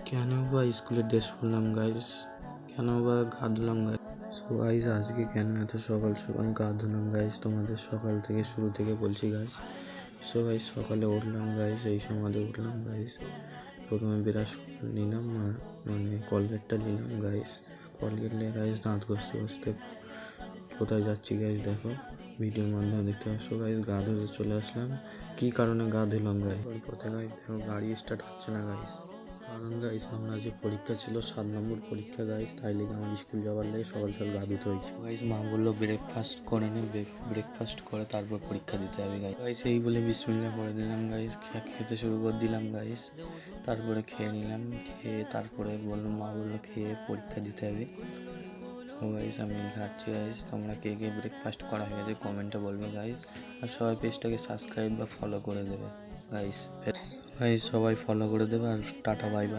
কেন বা স্কুলের ড্রেস পরলাম গাইস, কেন বা গা ধুলাম গাইস। সো গাইস আজকে কেন এত সকাল সকাল গা ধুলাম গাইস, তোমাদের সকাল থেকে শুরু থেকে বলছি গাইস। সো গাইস সকালে উঠলাম গাইস, এই সমাধে উঠলাম গাইস। প্রথমে ব্রাশ নিলাম, মানে কলগেটটা নিলাম গাইস। কলগেট নিয়ে গাইস দাঁত ঘষতে ঘষতে কোথায় যাচ্ছি গাইস দেখো, ভিডিওর মাধ্যমে দেখতে পাচ্ছ গাইস। গা ধুতে চলে আসলাম। কি কারণে গা ধুলাম গাইস, পথে গাইস দেখো গাড়ি স্টার্ট হচ্ছে না গাইস। কারণ গাইস আমরা যে পরীক্ষা ছিল 7 নম্বর পরীক্ষা গাইস, তাই লেগে আমার স্কুল যাওয়ার লেগে সকাল সকাল গা ধুতে হয়েছে গাইস। মা বললো ব্রেকফাস্ট করে নে, ব্রেকফাস্ট করে তারপর পরীক্ষা দিতে হবে গাইস। গাইস এই বলে বিসমিল্লাহ করে দিলাম গাইস, খেতে শুরু করে দিলাম গাইস। তারপরে খেয়ে নিলাম, খেয়ে তারপরে মা বললো খেয়ে পরীক্ষা দিতে হবে। ও গাইস আমি খাচ্ছি গাইস। তোমরা কে কে ব্রেকফাস্ট করা হয়ে গেছে কমেন্টে বলবে গাইস। আর সবাই পেজটাকে সাবস্ক্রাইব বা ফলো করে দেবে গাইস। গাইস সবাই ফলো করে দেবে আর টাটা বাই বাই।